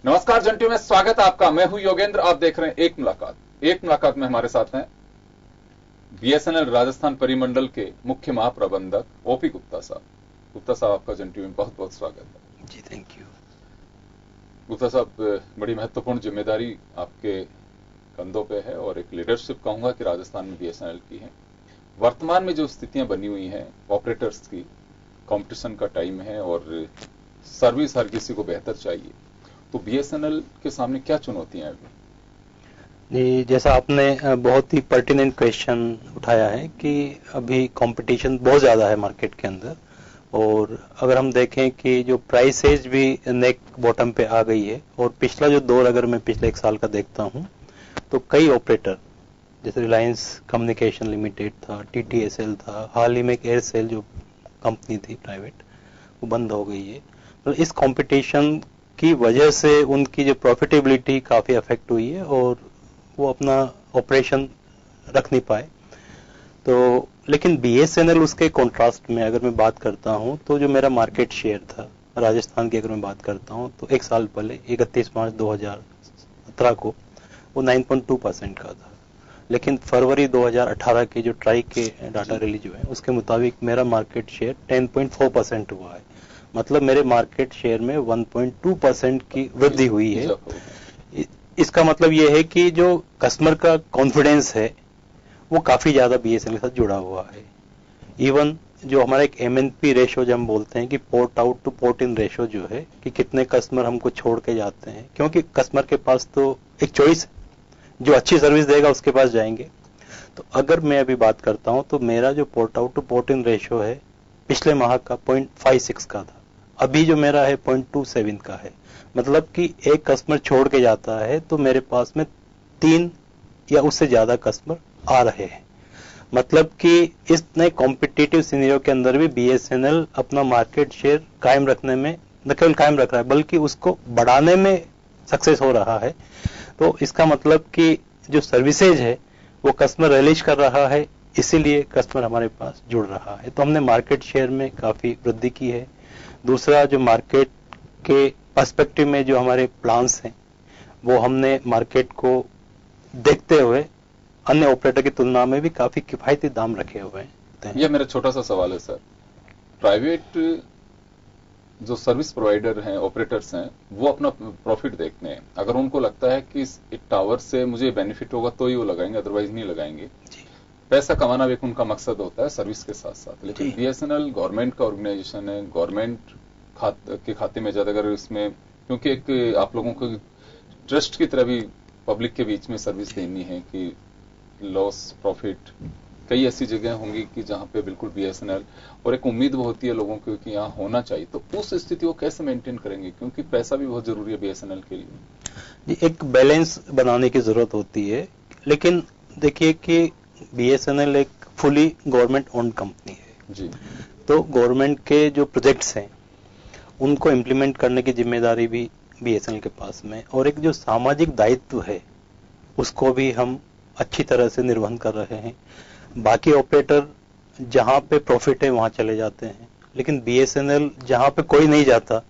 नमस्कार जंटी में स्वागत है आपका। मैं हूं योगेंद्र। आप देख रहे हैं एक मुलाकात में हमारे साथ हैं बीएसएनएल राजस्थान परिमंडल के मुख्य महाप्रबंधक ओपी गुप्ता साहब। गुप्ता साहब, आपका जंटी में बहुत बहुत स्वागत है। जी थैंक यू। गुप्ता साहब, बड़ी महत्वपूर्ण जिम्मेदारी आपके कंधों पे है और एक लीडरशिप कहूंगा कि राजस्थान में बीएसएनएल की है। वर्तमान में जो स्थितियां बनी हुई हैं ऑपरेटर्स की, कंपटीशन का टाइम है और सर्विस हर किसी को बेहतर चाहिए, तो बीएसएनएल के सामने क्या चुनौतियां हैं अभी? जी, जैसा आपने बहुत ही पर्टिनेंट क्वेश्चन उठाया है कि अभी कंपटीशन बहुत ज़्यादा है मार्केट के अंदर, और अगर हम देखें कि जो प्राइसेज भी नेक बॉटम पे आ गई है, और पिछला जो दौर अगर मैं पिछले एक साल का देखता हूं तो कई ऑपरेटर जैसे रिलायंस कम्युनिकेशन लिमिटेड था, टीटीएसएल था, हाल ही में एक एयरसेल जो कंपनी थी प्राइवेट, वो बंद हो गई है। तो इस कंपटीशन की वजह से उनकी जो प्रॉफिटेबिलिटी काफ़ी अफेक्ट हुई है और वो अपना ऑपरेशन रख नहीं पाए। तो लेकिन बीएसएनएल उसके कॉन्ट्रास्ट में अगर मैं बात करता हूं तो जो मेरा मार्केट शेयर था राजस्थान की, अगर मैं बात करता हूं तो एक साल पहले 31 मार्च 2017 को वो 9.2% का था, लेकिन फरवरी 2018 के जो ट्राई के डाटा रिलीज हुए हैं उसके मुताबिक मेरा मार्केट शेयर 10.4% हुआ है। मतलब मेरे मार्केट शेयर में 1.2% की वृद्धि हुई है। इसका मतलब ये है कि जो कस्टमर का कॉन्फिडेंस है वो काफी ज्यादा बीएसएनएल के साथ जुड़ा हुआ है। इवन जो हमारा एक एमएनपी रेशो जो हम बोलते हैं कि port out two port in ratio जो है कि कितने कस्टमर हमको छोड़ के जाते हैं, क्योंकि कस्टमर के पास तो एक चॉइस है, जो अच्छी सर्विस देगा उसके पास जाएंगे। तो अगर मैं अभी बात करता हूं तो मेरा जो port out two port in ratio है पिछले माह का 0.56 का था, अभी जो मेरा है 0.27 का है। मतलब कि एक कस्टमर छोड़ के जाता है तो मेरे पास में 3 या उससे ज्यादा कस्टमर आ रहे हैं। मतलब कि इस नए कॉम्पिटिटिव सिनेरियो के अंदर भी बीएसएनएल अपना मार्केट शेयर कायम रखने में न केवल कायम रख रहा है बल्कि उसको बढ़ाने में सक्सेस हो रहा है। तो इसका मतलब कि जो सर्विसेज है वो कस्टमर रिलीज कर रहा है, इसीलिए कस्टमर हमारे पास जुड़ रहा है। तो हमने मार्केट शेयर में काफी वृद्धि की है। दूसरा, जो मार्केट के पर्सपेक्टिव में जो हमारे प्लान्स हैं वो हमने मार्केट को देखते हुए अन्य ऑपरेटर की तुलना में भी काफी किफायती दाम रखे हुए हैं। यह मेरा छोटा सा सवाल है सर। प्राइवेट जो सर्विस प्रोवाइडर हैं, ऑपरेटर्स हैं, वो अपना प्रॉफिट देखते हैं। अगर उनको लगता है कि इस टावर से मुझे बेनिफिट होगा तो ही वो लगाएंगे, अदरवाइज नहीं लगाएंगे। पैसा कमाना भी एक उनका मकसद होता है सर्विस के साथ साथ। लेकिन बीएसएनएल गवर्नमेंट का ऑर्गेनाइजेशन है, गवर्नमेंट के खाते में ज्यादा, अगर इसमें क्योंकि एक आप लोगों को ट्रस्ट की तरह भी पब्लिक के बीच में सर्विस देनी है कि लॉस प्रॉफिट कई ऐसी जगह होंगी कि जहां पे बिल्कुल बीएसएनएल, और एक उम्मीद वो होती है लोगों को कि यहाँ होना चाहिए, तो उस स्थिति को कैसे मेंटेन करेंगे? क्योंकि पैसा भी बहुत जरूरी है बीएसएनएल के लिए। एक बैलेंस बनाने की जरूरत होती है। लेकिन देखिए कि बीएसएनएल एक फुली गवर्नमेंट ओन्ड कंपनी है जी। तो गवर्नमेंट के जो प्रोजेक्ट्स हैं उनको इम्प्लीमेंट करने की जिम्मेदारी भी बीएसएनएल के पास में, और एक जो सामाजिक दायित्व है उसको भी हम अच्छी तरह से निर्वहन कर रहे हैं। बाकी ऑपरेटर जहां पे प्रॉफिट है वहां चले जाते हैं, लेकिन बीएसएनएल जहां पे कोई नहीं जाता,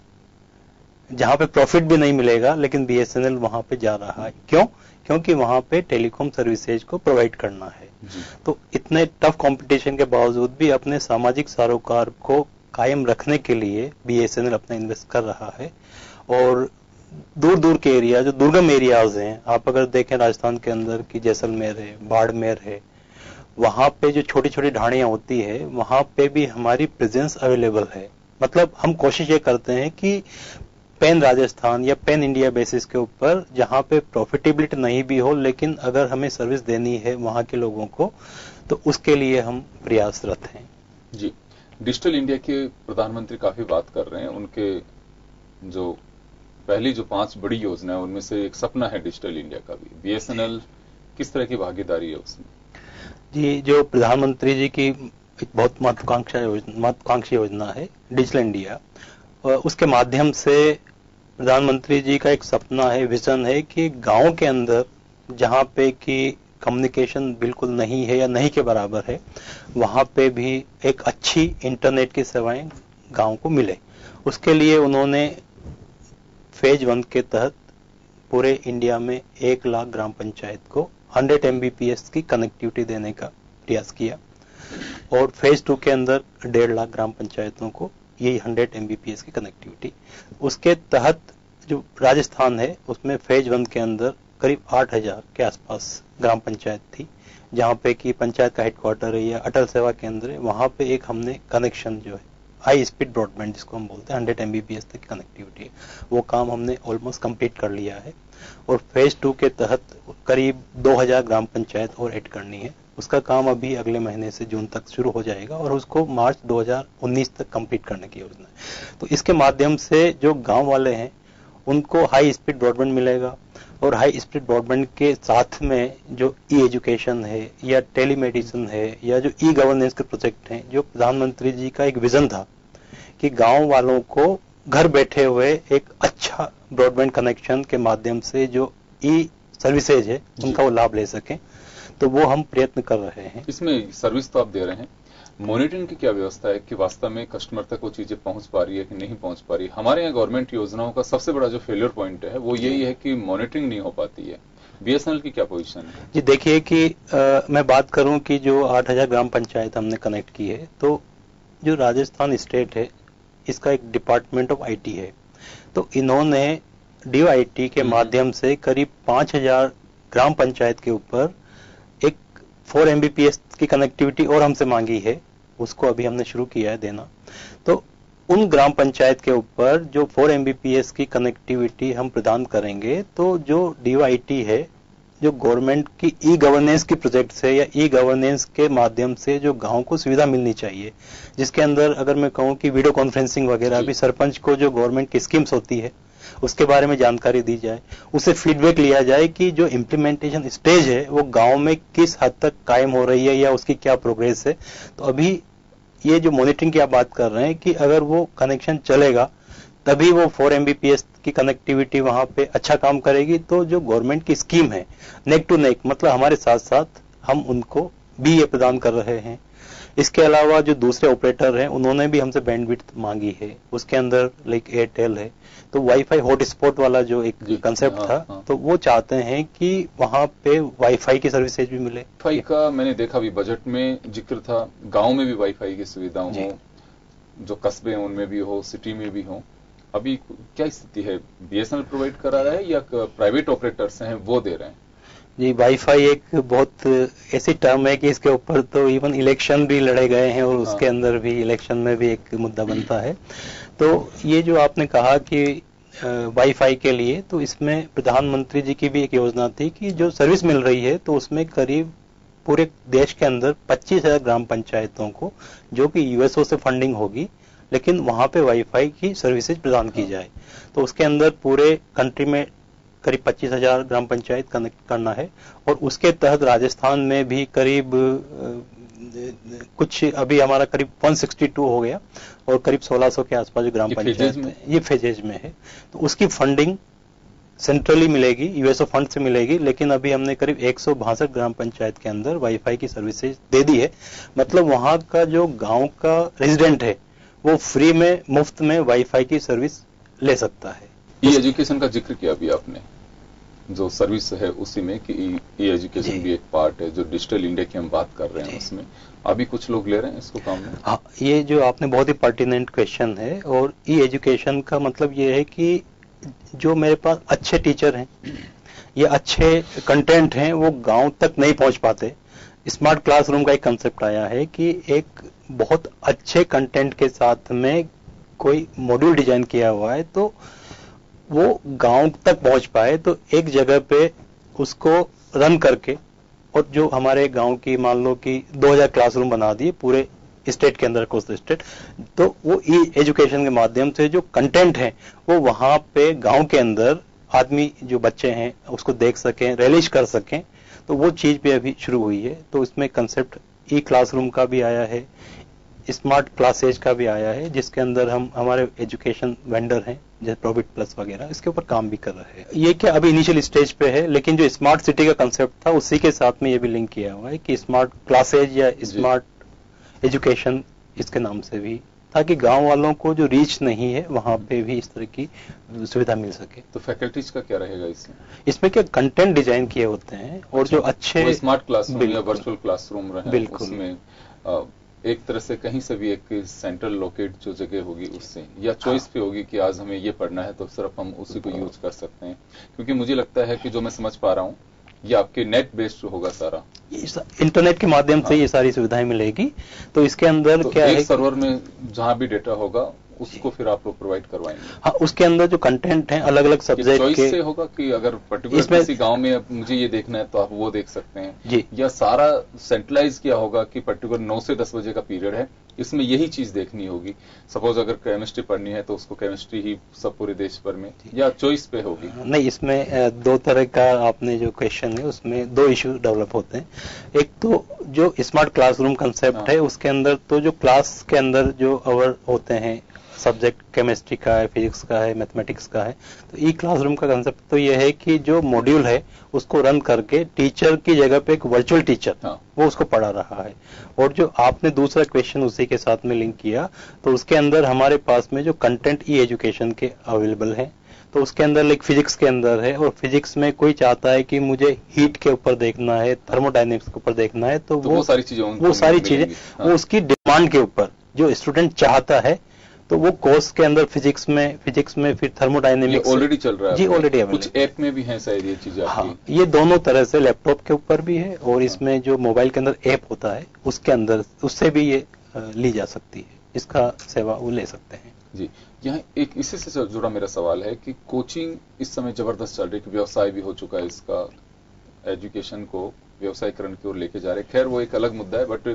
जहां पे प्रॉफिट भी नहीं मिलेगा, लेकिन बीएसएनएल वहां पे जा रहा है। क्यों? क्योंकि वहां पे टेलीकॉम सर्विसेज को प्रोवाइड करना है। तो इतने टफ कंपटीशन के बावजूद भी अपने सामाजिक सरोकार को कायम रखने के लिए बीएसएनएल अपना इन्वेस्ट कर रहा है। और दूर दूर के एरिया, जो दुर्गम एरियाज हैं, आप अगर देखें राजस्थान के अंदर की जैसलमेर है, बाड़मेर है, वहां पे जो छोटी छोटी ढाणियां होती है वहां पे भी हमारी प्रेजेंस अवेलेबल है। मतलब हम कोशिश ये करते हैं कि पैन राजस्थान या पैन इंडिया बेसिस के ऊपर जहां पे प्रॉफिटेबिलिटी नहीं भी हो, लेकिन अगर हमें सर्विस देनी है वहां के लोगों को, तो उसके लिए हम प्रयासरत हैं। जी। डिजिटल इंडिया के प्रधानमंत्री काफी बात कर रहे हैं। उनके जो पहली जो 5 बड़ी योजना है उनमें से एक सपना है डिजिटल इंडिया का भी। बीएसएनएल किस तरह की भागीदारी है उसमें? जी, जो प्रधानमंत्री जी की एक बहुत महत्वाकांक्षी योजना है डिजिटल इंडिया, उसके माध्यम से प्रधानमंत्री जी का एक सपना है, विजन है कि गांव के अंदर जहां पे कि कम्युनिकेशन बिल्कुल नहीं है या नहीं के बराबर है, वहां पे भी एक अच्छी इंटरनेट की सेवाएं गांव को मिले। उसके लिए उन्होंने फेज 1 के तहत पूरे इंडिया में 1 लाख ग्राम पंचायत को 100 Mbps की कनेक्टिविटी देने का प्रयास किया और फेज 2 के अंदर 1.5 लाख ग्राम पंचायतों को यही 100 Mbps की कनेक्टिविटी। उसके तहत जो राजस्थान है उसमें फेज 1 के अंदर करीब 8,000 के आसपास ग्राम पंचायत थी, जहाँ पे कि पंचायत का हेडक्वार्टर है या अटल सेवा केंद्र है, वहाँ पे एक हमने कनेक्शन जो है हाई स्पीड ब्रॉडबैंड जिसको हम बोलते हैं 100 Mbps तक की कनेक्टिविटी है, वो काम हमने ऑलमोस्ट कंप्लीट कर लिया है। और फेज 2 के तहत करीब 2,000 ग्राम पंचायत और ऐड करनी है। उसका काम अभी अगले महीने से जून तक शुरू हो जाएगा और उसको मार्च 2019 तक कंप्लीट करने की योजना है। तो इसके माध्यम से जो गांव वाले हैं उनको हाई स्पीड ब्रॉडबैंड मिलेगा और हाई स्पीड ब्रॉडबैंड के साथ में जो ई एजुकेशन है या टेलीमेडिसिन है या जो ई गवर्नेंस के प्रोजेक्ट हैं, जो प्रधानमंत्री जी का एक विजन था कि गांव वालों को घर बैठे हुए एक अच्छा ब्रॉडबैंड कनेक्शन के माध्यम से जो ई सर्विसेज है उनका वो लाभ ले सकें, तो वो हम प्रयत्न कर रहे हैं। इसमें सर्विस तो आप दे रहे हैं, मॉनिटरिंग की क्या व्यवस्था है कि वास्तव में कस्टमर तक वो चीजें पहुंच पा रही है कि नहीं पहुंच पा रही है? हमारे यहाँ गवर्नमेंट योजनाओं का सबसे बड़ा जो फेलियर पॉइंट है वो यही है कि मॉनिटरिंग नहीं हो पाती है। बीएसएनएल की क्या पोजीशन है? जी देखिए कि मैं बात करूं कि जो 8,000 ग्राम पंचायत हमने कनेक्ट की है, तो जो राजस्थान स्टेट है इसका एक डिपार्टमेंट ऑफ आईटी है, तो इन्होंने डीआईटी के माध्यम से करीब 5,000 ग्राम पंचायत के ऊपर एक 4 Mbps की कनेक्टिविटी और हमसे मांगी है, उसको अभी हमने शुरू किया है देना। तो उन ग्राम पंचायत के ऊपर जो 4 Mbps की कनेक्टिविटी हम प्रदान करेंगे, तो जो डीआईटी है, जो गवर्नमेंट की ई गवर्नेंस की प्रोजेक्ट से या ई गवर्नेंस के माध्यम से जो गांव को सुविधा मिलनी चाहिए, जिसके अंदर अगर मैं कहूं कि वीडियो कॉन्फ्रेंसिंग वगैरह भी सरपंच को जो गवर्नमेंट की स्कीम्स होती है उसके बारे में जानकारी दी जाए, उससे फीडबैक लिया जाए कि जो इम्प्लीमेंटेशन स्टेज है वो गांव में किस हद तक कायम हो रही है या उसकी क्या प्रोग्रेस है। तो अभी ये जो मॉनिटरिंग की आप बात कर रहे हैं कि अगर वो कनेक्शन चलेगा तभी वो 4 Mbps की कनेक्टिविटी वहां पे अच्छा काम करेगी। तो जो गवर्नमेंट की स्कीम है नेक टू नेक, मतलब हमारे साथ साथ हम उनको भी ये प्रदान कर रहे हैं। इसके अलावा जो दूसरे ऑपरेटर हैं उन्होंने भी हमसे बैंडविड्थ मांगी है, उसके अंदर लाइक एयरटेल है, तो वाईफाई हॉटस्पॉट वाला जो एक कंसेप्ट था, तो वो चाहते हैं कि वहां पे वाईफाई की सर्विसेज भी मिले। वाईफाई का मैंने देखा भी बजट में जिक्र था, गांव में भी वाईफाई की सुविधा हो, जो कस्बे हैं उनमें भी हो, सिटी में भी हो। अभी क्या स्थिति है? बीएसएनएल प्रोवाइड करा रहा है या प्राइवेट ऑपरेटर्स हैं वो दे रहे हैं? जी, वाईफाई एक बहुत ऐसी टर्म है कि इसके ऊपर तो इवन इलेक्शन भी लड़े गए हैं और उसके अंदर भी इलेक्शन में भी एक मुद्दा बनता है। तो ये जो आपने कहा कि वाईफाई के लिए, तो इसमें प्रधानमंत्री जी की भी एक योजना थी कि जो सर्विस मिल रही है तो उसमें करीब पूरे देश के अंदर 25,000 ग्राम पंचायतों को, जो कि यूएसओ से फंडिंग होगी, लेकिन वहां पे वाईफाई की सर्विसेज प्रदान की जाए। तो उसके अंदर पूरे कंट्री में करीब 25,000 ग्राम पंचायत कनेक्ट करना है और उसके तहत राजस्थान में भी करीब कुछ अभी हमारा करीब 162 हो गया और करीब 1,600 के आसपास जो ग्राम पंचायत ये फेजेज में है। तो उसकी फंडिंग सेंट्रली मिलेगी, यूएसओ फंड से मिलेगी, लेकिन अभी हमने करीब 162 ग्राम पंचायत के अंदर वाईफाई की सर्विसेज दे दी है। मतलब वहां का जो गांव का रेजिडेंट है वो फ्री में, मुफ्त में वाईफाई की सर्विस ले सकता है। ई एजुकेशन का जिक्र किया अभी आपने, जो सर्विस है उसी में कि ई एजुकेशन भी एक पार्ट है, जो डिजिटल इंडिया की हम बात कर रहे हैं उसमें अभी कुछ लोग ले रहे हैं इसको काम में। हाँ, ये जो आपने बहुत ही पर्टिनेंट क्वेश्चन है। और ई एजुकेशन का मतलब ये है कि जो मेरे पास अच्छे टीचर हैं या अच्छे कंटेंट हैं वो गांव तक नहीं पहुंच पाते। स्मार्ट क्लासरूम का एक कंसेप्ट आया है कि एक बहुत अच्छे कंटेंट के साथ में कोई मॉड्यूल डिजाइन किया हुआ है तो वो गांव तक पहुंच पाए, तो एक जगह पे उसको रन करके, और जो हमारे गांव की मान लो कि 2000 क्लासरूम बना दिए पूरे स्टेट के अंदर, अक्रॉस द स्टेट, तो वो ई एजुकेशन के माध्यम से जो कंटेंट है वो वहां पे गांव के अंदर आदमी जो बच्चे हैं उसको देख सकें, रिलीज कर सकें। तो वो चीज भी अभी शुरू हुई है। तो इसमें कंसेप्ट ई क्लासरूम का भी आया है, स्मार्ट क्लासेज का भी आया है, जिसके अंदर हम हमारे एजुकेशन वेंडर हैं जैसे प्रॉफिट प्लस वगैरह इसके ऊपर काम भी कर रहे हैं। ये क्या अभी इनिशियल स्टेज पे है, लेकिन जो स्मार्ट सिटी का कंसेप्ट था उसी के साथ में ये भी लिंक किया हुआ है कि स्मार्ट क्लासेज या स्मार्ट एजुकेशन इसके नाम से भी ताकि गांव वालों को जो रीच नहीं है वहां पे भी इस तरह की सुविधा मिल सके। तो फैकल्टीज का क्या रहेगा इसमें? इसमें क्या कंटेंट डिजाइन किए होते हैं और जो अच्छे स्मार्ट क्लासरूम या वर्चुअल क्लासरूम रहे, उसमें एक तरह से कहीं से भी एक सेंट्रल लोकेट जो जगह होगी उससे, या चॉइस पे होगी कि आज हमें ये पढ़ना है तो सिर्फ हम उसी को यूज कर सकते हैं। क्योंकि मुझे लगता है कि जो मैं समझ पा रहा हूँ ये आपके नेट बेस्ड होगा सारा, इंटरनेट के माध्यम से ये सारी सुविधाएं मिलेगी। तो इसके अंदर तो क्या एक है, सर्वर में जहां भी डेटा होगा उसको फिर आप लोग प्रोवाइड करवाएंगे? हाँ, उसके अंदर जो कंटेंट है अलग अलग सब्जेक्ट के चॉइस से होगा कि अगर पर्टिकुलर किसी गांव में मुझे ये देखना है तो आप वो देख सकते हैं जी, या सारा सेंट्रलाइज किया होगा कि पर्टिकुलर 9 से 10 बजे का पीरियड है, इसमें यही चीज देखनी होगी। सपोज अगर केमिस्ट्री पढ़नी है तो उसको केमिस्ट्री ही सब पूरे देश भर में, या चॉइस पे होगी? नहीं, इसमें दो तरह का आपने जो क्वेश्चन है उसमें दो इश्यू डेवलप होते हैं। एक तो जो स्मार्ट क्लासरूम कंसेप्ट है उसके अंदर तो जो क्लास के अंदर जो अवर होते हैं सब्जेक्ट केमिस्ट्री का है, फिजिक्स का है, मैथमेटिक्स का है, तो ई क्लासरूम का कंसेप्ट तो यह है कि जो मॉड्यूल है उसको रन करके टीचर की जगह पे एक वर्चुअल टीचर वो उसको पढ़ा रहा है। और जो आपने दूसरा क्वेश्चन उसी के साथ में लिंक किया, तो उसके अंदर हमारे पास में जो कंटेंट ई एजुकेशन के अवेलेबल है, तो उसके अंदर लाइक फिजिक्स के अंदर है, और फिजिक्स में कोई चाहता है कि मुझे हीट के ऊपर देखना है, थर्मोडायनेमिक्स के ऊपर देखना है, तो वो सारी चीजें वो उसकी डिमांड के ऊपर जो स्टूडेंट चाहता है, तो वो कोर्स के अंदर फिजिक्स में फिर थर्मोडायनेमिक्स ऑलरेडी चल रहा है जी, ऑलरेडी अवेलेबल। कुछ ऐप में भी है शायद ये चीजें आपकी? हाँ, ये दोनों तरह से लैपटॉप के ऊपर भी है और इसमें जो मोबाइल के अंदर ऐप होता है उसके अंदर उससे भी ये ली जा सकती है, इसका सेवा वो ले सकते हैं जी। यहाँ एक इसी से जुड़ा मेरा सवाल है कि कोचिंग इस समय जबरदस्त चल रही है, व्यवसाय भी हो चुका है इसका, एजुकेशन को व्यवसायीकरण की ओर लेके जा रहे हैं। खैर वो एक अलग मुद्दा है, बट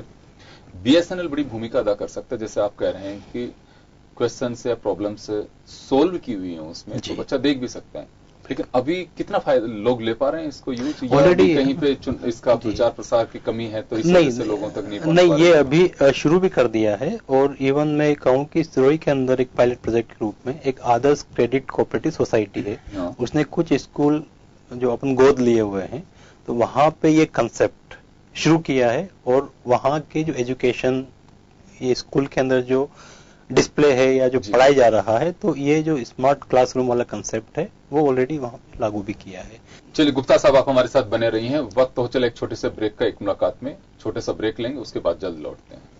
बीएसएनएल बड़ी भूमिका अदा कर सकता है। जैसे आप कह रहे हैं कि क्वेश्चन या प्रॉब्लम से सोल्व की हुई है उसमें, तो बच्चा देख भी सकता है। लेकिन अभी कितना फायदा लोग ले पा रहे हैं इसको यूज, या ऑलरेडी कहीं पे इसका प्रचार प्रसार की कमी है तो इस वजह से लोगों तक नहीं पहुंच पा रहे? ये अभी शुरू भी कर दिया है, और इवन मैं कहूँ कि सिरोही के अंदर एक पायलट प्रोजेक्ट के रूप में एक आदर्श क्रेडिट कोऑपरेटिव सोसाइटी है, उसने कुछ स्कूल जो अपन गोद लिए हुए हैं तो वहां पे ये कंसेप्ट शुरू किया है, और वहां के जो एजुकेशन ये स्कूल के अंदर जो डिस्प्ले है या जो पढ़ाई जा रहा है, तो ये जो स्मार्ट क्लासरूम वाला कंसेप्ट है वो ऑलरेडी वहां पे लागू भी किया है। चलिए गुप्ता साहब, आप हमारे साथ बने रही हैं। वक्त हो चले एक छोटे से ब्रेक का, एक मुलाकात में छोटे सा ब्रेक लेंगे, उसके बाद जल्द लौटते हैं।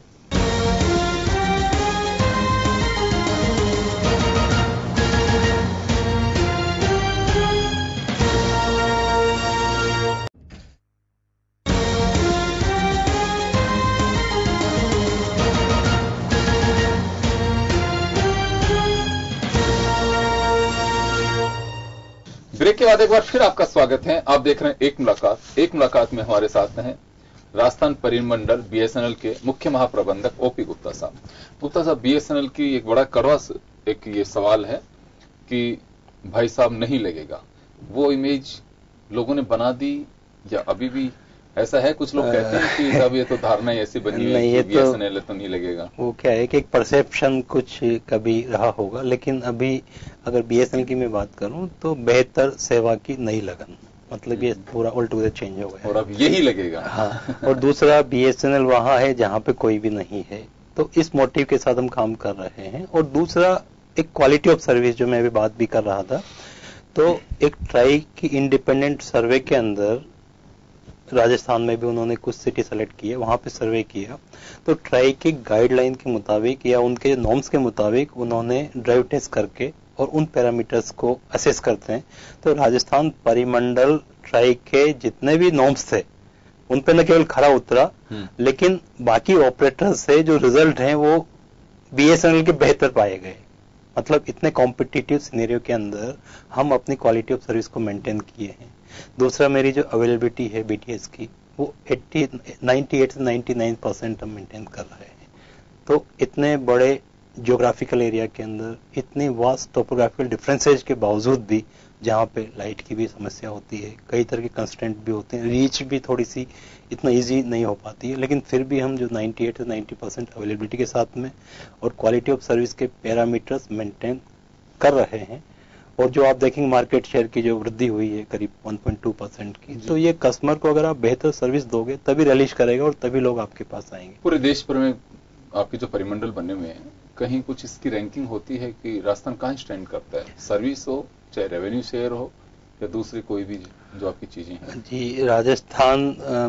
ब्रेक के बाद एक बार फिर आपका स्वागत है। आप देख रहे हैं एक मुलाकात में हमारे साथ हैं राजस्थान परिमंडल बीएसएनएल के मुख्य महाप्रबंधक ओपी गुप्ता साहब। गुप्ता साहब, बीएसएनएल की एक बड़ा कड़वा एक ये सवाल है कि भाई साहब नहीं लगेगा, वो इमेज लोगों ने बना दी या अभी भी ऐसा है? कुछ लोग कहते हैं कि साहब ये तो धारणा ऐसी बनी है कि बीएसएनएल तो नहीं लगेगा। वो क्या है कि एक परसेप्शन कुछ कभी रहा होगा, लेकिन अभी अगर बीएसएनएल की मैं बात करूं तो बेहतर सेवा की नई लगन, मतलब ये पूरा ऑल टुगेदर चेंज हो गया और अब यही लगेगा। हाँ, और दूसरा बीएसएनएल वहां है जहां पे कोई भी नहीं है, तो इस मोटिव के साथ हम काम कर रहे हैं। और दूसरा एक क्वालिटी ऑफ सर्विस जो मैं अभी बात भी कर रहा था, तो एक ट्राई की इंडिपेंडेंट सर्वे के अंदर राजस्थान में भी उन्होंने कुछ सिटी सेलेक्ट किए, वहां पे सर्वे किया, तो ट्राई की गाइडलाइन के मुताबिक या उनके नॉर्म्स के मुताबिक उन्होंने ड्राइव टेस्ट करके और उन पैरामीटर्स को असेस करते हैं। तो राजस्थान परिमंडल ट्राई के जितने भी नॉर्म्स थे उन पे न केवल खरा उतरा, लेकिन बाकी ऑपरेटर से जो रिजल्ट हैं वो बीएसएनएल के बेहतर पाए गए। मतलब इतने कॉम्पिटिटिव सिनेरियो के अंदर हम अपनी क्वालिटी ऑफ सर्विस को मेंटेन किए हैं। दूसरा, मेरी जो अवेलेबिलिटी है बीटीएस की वो 98 से 99% हम मेंटेन कर रहे हैं। तो इतने बड़े ज्योग्राफिकल एरिया के अंदर इतनी वास्ट टोपोग्राफिकल डिफरेंसेज के बावजूद भी, जहाँ पे लाइट की भी समस्या होती है, कई तरह के कंस्ट्रेंट भी होते हैं, रीच भी थोड़ी सी इतना इजी नहीं हो पाती है, लेकिन फिर भी हम जो 98 से 90% अवेलेबिलिटी के साथ में और क्वालिटी ऑफ सर्विस के पैरामीटर्स मेंटेन कर रहे हैं। और जो आप देखेंगे मार्केट शेयर की जो वृद्धि हुई है करीब 1.2% की, तो ये कस्टमर को अगर आप बेहतर सर्विस दोगे तभी रिलीज करेगा और तभी लोग आपके पास आएंगे। पूरे देश भर में आपके जो परिमंडल बने हुए हैं कहीं कुछ इसकी रैंकिंग होती है कि राजस्थान कहाँ स्टैंड करता है, सर्विस हो चाहे रेवेन्यू शेयर हो या दूसरी कोई भी जो आपकी चीजें हैं? जी, राजस्थान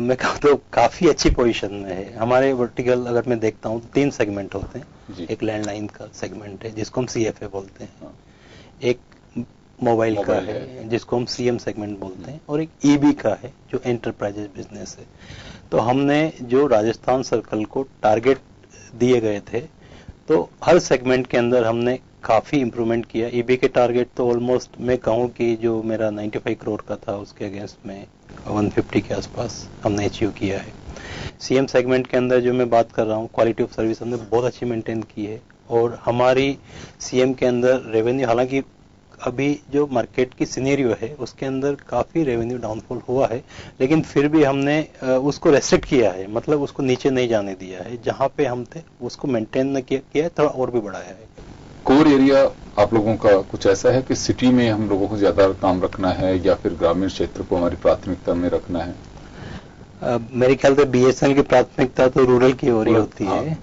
में कहूँ तो काफी अच्छी पोजीशन में है। हमारे वर्टिकल अगर मैं देखता हूँ 3 सेगमेंट होते हैं। जी। एक लैंडलाइन का सेगमेंट है जिसको हम CFA बोलते हैं, हाँ। एक मोबाइल का मोबाइल है जिसको हम CM सेगमेंट बोलते हैं, और एक EB का है जो एंटरप्राइजेज बिजनेस है। तो हमने जो राजस्थान सर्कल को टारगेट दिए गए थे, तो हर सेगमेंट के अंदर हमने काफी इंप्रूवमेंट किया। EB के टारगेट तो ऑलमोस्ट मैं कहूँ कि जो मेरा 95 करोड़ का था उसके अगेंस्ट में 150 के आसपास हमने अचीव किया है। CM सेगमेंट के अंदर जो मैं बात कर रहा हूँ, क्वालिटी ऑफ सर्विस हमने बहुत अच्छी मेंटेन की है। और हमारी CM के अंदर रेवेन्यू, हालांकि अभी जो मार्केट की सिनेरियो है उसके अंदर काफी रेवेन्यू डाउनफॉल हुआ है, लेकिन फिर भी हमने उसको रेस्ट्रिक्ट किया है, मतलब उसको नीचे नहीं जाने दिया है। जहां पे हम थे उसको मेंटेन न किया है, थोड़ा और भी बढ़ाया है। कोर एरिया आप लोगों का कुछ ऐसा है कि सिटी में हम लोगों को ज्यादा काम रखना है या फिर ग्रामीण क्षेत्र को हमारी प्राथमिकता में रखना है? मेरे ख्याल से BSNL की प्राथमिकता तो रूरल की ओर ही होती है,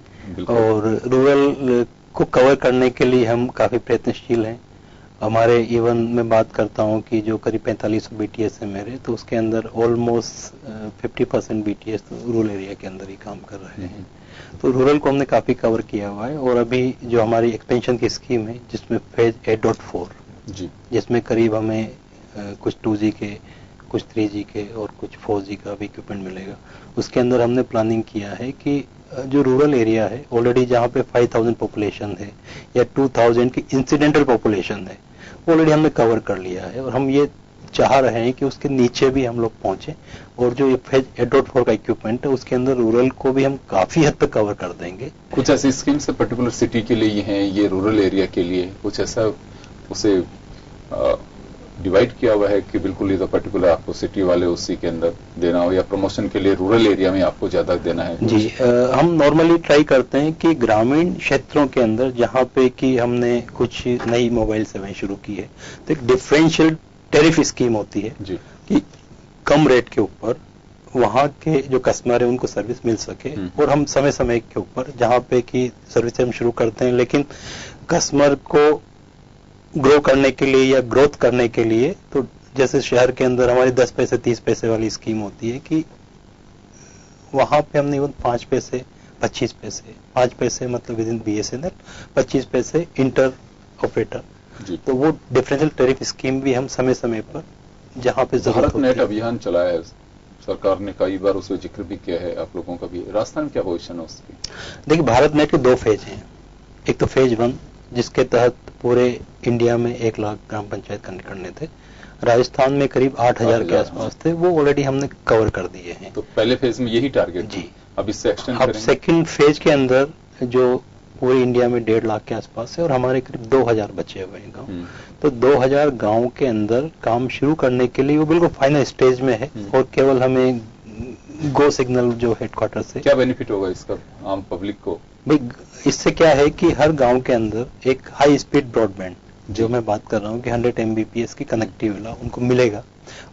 और रूरल को कवर करने के लिए हम काफी प्रयत्नशील हैं। हमारे इवन मैं बात करता हूं कि जो करीब 4500 BTS है मेरे, तो उसके अंदर ऑलमोस्ट 50% BTS तो रूरल एरिया के अंदर ही काम कर रहे हैं। तो रूरल को हमने काफी कवर किया हुआ है। और अभी जो हमारी एक्सपेंशन की स्कीम है जिसमें फेज 8.4 जी, जिसमें करीब हमें कुछ 2G के, कुछ 3G के और कुछ 4G का भी इक्विपमेंट मिलेगा। उसके अंदर हमने प्लानिंग किया है कि जो रूरल एरिया है ऑलरेडी जहाँ पे 5000 पॉपुलेशन है या 2000 की इंसिडेंटल पॉपुलेशन है, ऑलरेडी हमने कवर कर लिया है। और हम ये चाह रहे हैं कि उसके नीचे भी हम लोग पहुंचे, और जो ये फेज 8.4 का इक्विपमेंट है उसके अंदर रूरल को भी हम काफी हद तक कवर कर देंगे। कुछ ऐसी स्कीम्स पर्टिकुलर सिटी के लिए हैं, ये रूरल एरिया के लिए कुछ ऐसा उसे डिवाइड किया हुआ है कि बिल्कुल ये तो पर्टिकुलर आपको सिटी वाले उसी के अंदर देना हो, या प्रमोशन के लिए रूरल एरिया में आपको ज्यादा देना है? जी, हम नॉर्मली ट्राई करते हैं कि ग्रामीण क्षेत्रों के अंदर जहाँ पे कि हमने कुछ नई मोबाइल सेवाएं शुरू की है, तो एक डिफरेंशियल टैरिफ स्कीम होती है जी, कि कम रेट के ऊपर वहाँ के जो कस्टमर है उनको सर्विस मिल सके। और हम समय समय के ऊपर जहाँ पे कि सर्विस हम शुरू करते हैं, लेकिन कस्टमर को ग्रो करने के लिए या ग्रोथ करने के लिए, तो जैसे शहर के अंदर हमारी 10 पैसे 30 पैसे वाली स्कीम होती है कि वहां पे हमने 5 पैसे 25 पैसे 5 पैसे मतलब विद इन BSNL, 25 पैसे इंटर ऑपरेटर। तो वो डिफरेंशियल टैरिफ स्कीम भी हम समय समय पर जहां पे जरूरत भारत नेट अभियान चलाया है सरकार ने, कई बार उसमें जिक्र भी किया है आप लोगों का भी। राजस्थान क्या पोजीशन है उसकी? देखिए, भारत नेट के 2 फेज हैं। एक तो फेज 1 जिसके तहत पूरे इंडिया में 1 लाख ग्राम पंचायत कनेक्ट करने थे, राजस्थान में करीब 8000 के आसपास थे, वो ऑलरेडी हमने कवर कर दिए हैं। तो पहले फेज में यही टारगेट जी, अब इससे एक्सटेंड अब सेकंड फेज के अंदर जो पूरे इंडिया में 1.5 लाख के आसपास है और हमारे करीब 2000 बचे हुए हैं गाँव। तो 2000 गाँव के अंदर काम शुरू करने के लिए वो बिल्कुल फाइनल स्टेज में है, और केवल हमें गो सिग्नल जो हेडक्वार्टर से। क्या बेनिफिट होगा इसका आम पब्लिक को? भाई, इससे क्या है कि हर गांव के अंदर एक हाई स्पीड ब्रॉडबैंड, जो मैं बात कर रहा हूँ कि 100 Mbps की कनेक्टिविटी उनको मिलेगा,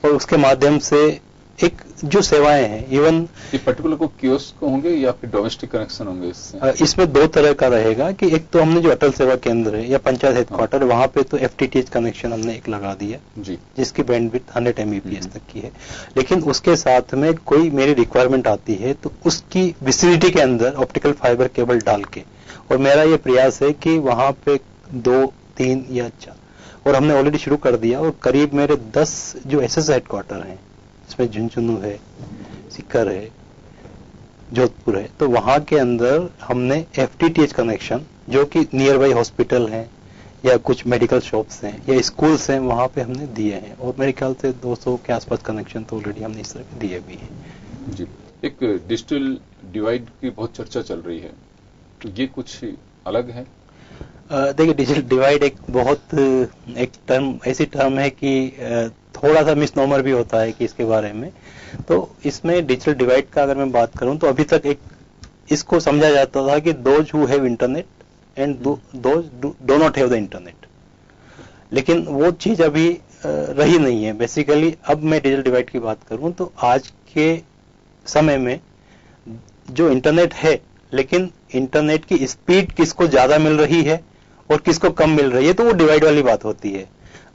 और उसके माध्यम से एक जो सेवाएं हैं, इवन ये पर्टिकुलर को कियोस्क होंगे या फिर डोमेस्टिक कनेक्शन होंगे इससे? इसमें 2 तरह का रहेगा कि एक तो हमने जो अटल सेवा केंद्र है या पंचायत हेडक्वार्टर, वहां पे तो FTTH कनेक्शन हमने एक लगा दिया जी, जिसकी बैंडविड्थ 100 Mbps तक की है। लेकिन उसके साथ में कोई मेरी रिक्वायरमेंट आती है तो उसकी विसिनिटी के अंदर ऑप्टिकल फाइबर केबल डाल के, और मेरा ये प्रयास है कि वहां पे 2, 3 या 4, और हमने ऑलरेडी शुरू कर दिया। और करीब मेरे 10 जो SS हेडक्वार्टर हैं, इसमें झुंझुनू है, सीकर है, जोधपुर है, तो वहां के अंदर हमने FTTH कनेक्शन जो कि नियर बाई हॉस्पिटल हैं या कुछ मेडिकल शॉप्स हैं या स्कूल्स हैं, वहां पे हमने दिए हैं। और मेरे ख्याल से 200 के आसपास कनेक्शन तो ऑलरेडी हमने इस तरह के दिए भी हैं जी। एक डिजिटल डिवाइड की बहुत चर्चा चल रही है, तो ये कुछ अलग है? देखिए, डिजिटल डिवाइड एक टर्म, ऐसी टर्म है कि थोड़ा सा मिसनोमर भी होता है कि इसके बारे में। तो इसमें डिजिटल डिवाइड का अगर मैं बात करूं तो अभी तक इसको समझा जाता था कि those who have internet and those do not have the internet, लेकिन वो चीज अभी रही नहीं है। बेसिकली अब मैं डिजिटल डिवाइड की बात करूं तो आज के समय में जो इंटरनेट है लेकिन इंटरनेट की स्पीड किसको ज्यादा मिल रही है और किसको कम मिल रही है, तो वो डिवाइड वाली बात होती है।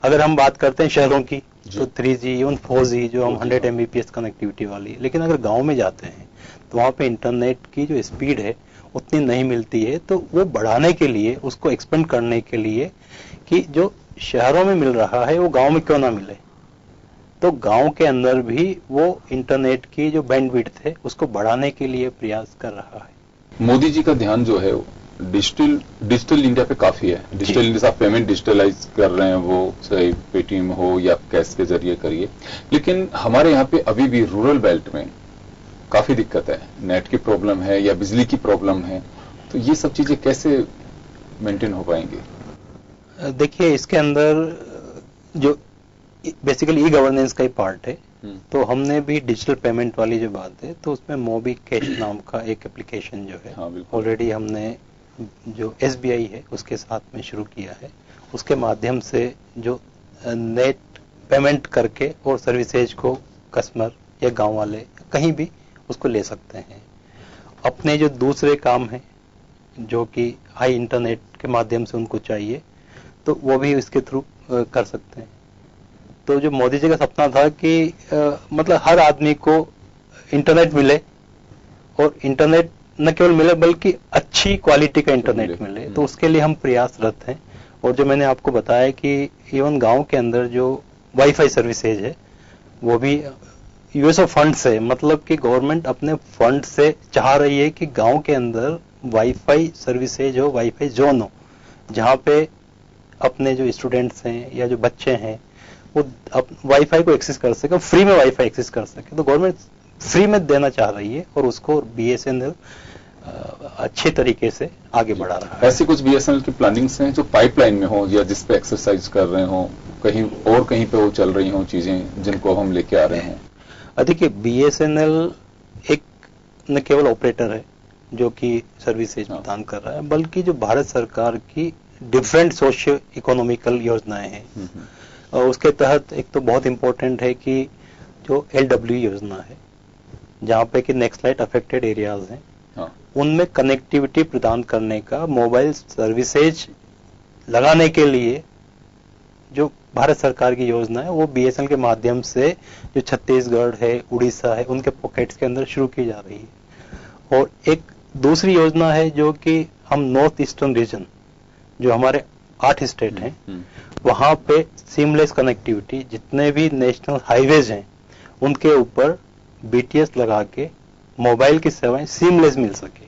अगर हम बात करते हैं शहरों की तो 3G इवन 4G जो हम 100 Mbps कनेक्टिविटी वाली, लेकिन अगर गांव में जाते हैं तो वहां पे इंटरनेट की जो स्पीड है उतनी नहीं मिलती है। तो वो बढ़ाने के लिए, उसको एक्सपेंड करने के लिए कि जो शहरों में मिल रहा है वो गांव में क्यों ना मिले, तो गांव के अंदर भी वो इंटरनेट की जो बैंडविड्थ है उसको बढ़ाने के लिए प्रयास कर रहा है। मोदी जी का ध्यान जो है डिजिटल इंडिया पे काफी है। डिजिटल इंडिया से आप पेमेंट डिजिटलाइज कर रहे हैं, वो चाहे पेटीएम हो या कैश के जरिए करिए, लेकिन हमारे यहाँ पे अभी भी रूरल बेल्ट में काफी दिक्कत है, नेट की प्रॉब्लम है या बिजली की प्रॉब्लम है, तो ये सब चीजें कैसे मेंटेन हो पाएंगी? देखिए, इसके अंदर जो बेसिकली ई गवर्नेंस का ही पार्ट है, तो हमने भी डिजिटल पेमेंट वाली जो बात है तो उसमें मोबी कैश नाम का एक एप्लीकेशन जो है ऑलरेडी हमने जो SBI है उसके साथ में शुरू किया है। उसके माध्यम से जो नेट पेमेंट करके और सर्विसेज को कस्टमर या गांव वाले कहीं भी उसको ले सकते हैं। अपने जो दूसरे काम हैं जो कि हाई इंटरनेट के माध्यम से उनको चाहिए तो वो भी इसके थ्रू कर सकते हैं। तो जो मोदी जी का सपना था कि मतलब हर आदमी को इंटरनेट मिले, और इंटरनेट न केवल मिले बल्कि अच्छी क्वालिटी का इंटरनेट मिले, तो उसके लिए हम प्रयासरत हैं। और जो मैंने आपको बताया कि इवन गांव के अंदर जो वाईफाई सर्विसेज है वो भी यूएस ऑफ फंड से, मतलब कि गवर्नमेंट अपने फंड से चाह रही है कि गांव के अंदर वाईफाई सर्विसेज हो, वाईफाई जोन हो, जहां पे अपने जो स्टूडेंट्स हैं या जो बच्चे हैं वो वाईफाई को एक्सेस कर सके, फ्री में वाईफाई एक्सेस कर सके। तो गवर्नमेंट फ्री में देना चाह रही है और उसको BSNL अच्छे तरीके से आगे बढ़ा रहा है। ऐसी कुछ BSNL की प्लानिंग्स हैं जो पाइपलाइन में हो या जिस पे एक्सरसाइज कर रहे हो, कहीं पे वो चल रही हो चीजें जिनको हम लेके आ रहे हैं? देखिए, BSNL एक न केवल ऑपरेटर है जो कि सर्विसेज प्रदान कर रहा है, बल्कि जो भारत सरकार की डिफरेंट सोशियो इकोनॉमिकल योजनाएं हैं, और उसके तहत एक तो बहुत इंपॉर्टेंट है कि जो LW योजना है, जहाँ पे कि नेक्सलाइट अफेक्टेड एरियाज हैं, उनमें कनेक्टिविटी प्रदान करने का मोबाइल सर्विसेज लगाने के लिए जो भारत सरकार की योजना है वो BSNL के माध्यम से जो छत्तीसगढ़ है, उड़ीसा है, उनके पॉकेट्स के अंदर शुरू की जा रही है। और एक दूसरी योजना है जो कि हम नॉर्थ ईस्टर्न रीजन, जो हमारे 8 स्टेट हैं, वहां पे सीमलेस कनेक्टिविटी, जितने भी नेशनल हाईवेज हैं उनके ऊपर BTS लगा के मोबाइल की सेवाएं सीमलेस मिल सके,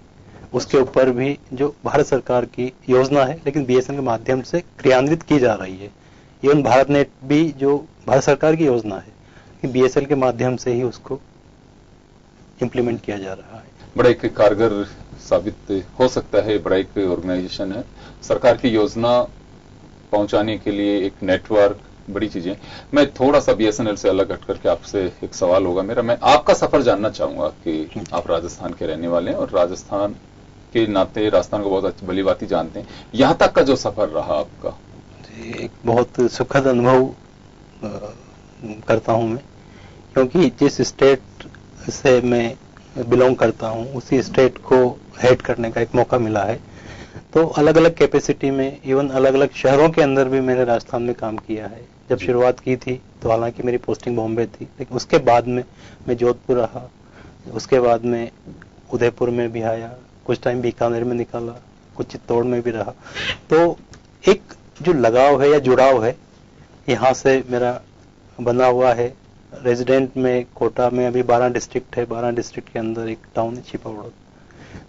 उसके ऊपर भी जो भारत सरकार की योजना है लेकिन BSNL के माध्यम से क्रियान्वित की जा रही है। इवन भारत नेट भी जो भारत सरकार की योजना है कि BSNL के माध्यम से ही उसको इम्प्लीमेंट किया जा रहा है। बड़ा एक कारगर साबित हो सकता है, बड़ा एक ऑर्गेनाइजेशन है, सरकार की योजना पहुंचाने के लिए एक नेटवर्क, बड़ी चीजें। मैं थोड़ा सा BSNL से अलग हट करके आपसे एक सवाल होगा मेरा, मैं आपका सफर जानना चाहूंगा कि आप राजस्थान के रहने वाले हैं और राजस्थान के नाते राजस्थान को बहुत भली भांति जानते हैं, यहाँ तक का जो सफर रहा आपका? एक बहुत सुखद अनुभव करता हूं मैं, क्योंकि जिस स्टेट से मैं बिलोंग करता हूं उसी स्टेट को हेड करने का एक मौका मिला है। तो अलग अलग कैपेसिटी में, इवन अलग अलग शहरों के अंदर भी मैंने राजस्थान में काम किया है। जब शुरुआत की थी तो हालांकि मेरी पोस्टिंग बॉम्बे थी, लेकिन उसके बाद में मैं जोधपुर रहा, उसके बाद में उदयपुर में भी आया, कुछ टाइम बीकानेर में निकाला, कुछ चित्तौड़ में भी रहा। तो एक जो लगाव है या जुड़ाव है यहाँ से मेरा बना हुआ है। रेजिडेंट में कोटा में अभी 12 डिस्ट्रिक्ट है, 12 डिस्ट्रिक्ट के अंदर एक टाउन है छिपावड़,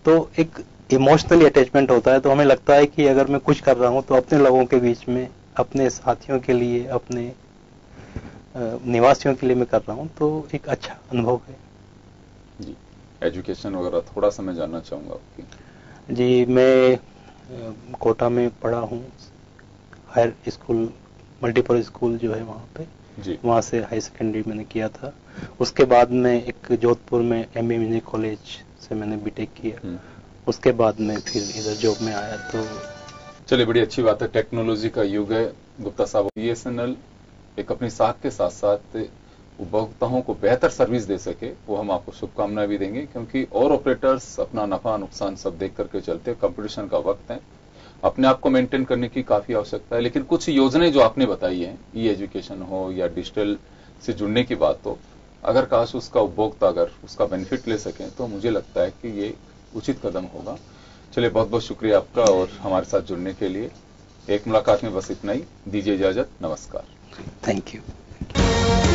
तो एक इमोशनली अटैचमेंट होता है। तो हमें लगता है कि अगर मैं कुछ कर रहा हूं तो अपने लोगों के बीच में, अपने साथियों के लिए, अपने निवासियों के लिए मैं कर रहा हूं, तो एक अच्छा अनुभव है जी। एजुकेशन वगैरह थोड़ा सा मैं जानना चाहूंगा आपकी। जी, मैं कोटा में पढ़ा हूं, हायर स्कूल, मल्टीपल स्कूल जो है वहां पे, वहां से हाई सेकेंडरी मैंने किया था। उसके बाद में एक जोधपुर में MA इंजीनियरिंग कॉलेज से मैंने BTech किया, उसके बाद में फिर इधर जॉब में आया। तो चलिए, बड़ी अच्छी बात है, टेक्नोलॉजी का युग है गुप्ता साहब। BSNL एक अपनी साख के साथ साथ उपभोक्ताओं को बेहतर सर्विस दे सके, वो हम आपको शुभकामनाएं भी देंगे, क्योंकि और ऑपरेटर्स अपना नफा नुकसान सब देख करके चलते हैं। कंपटीशन का वक्त है, अपने आप को मेंटेन करने की काफी आवश्यकता है। लेकिन कुछ योजनाएं जो आपने बताई हैं, ई एजुकेशन हो या डिजिटल से जुड़ने की बात हो, अगर काश उसका उपभोक्ता अगर उसका बेनिफिट ले सकें तो मुझे लगता है कि ये उचित कदम होगा। चलिए, बहुत बहुत शुक्रिया आपका और हमारे साथ जुड़ने के लिए। एक मुलाकात में बस इतना ही, दीजिए इजाजत, नमस्कार। Thank you.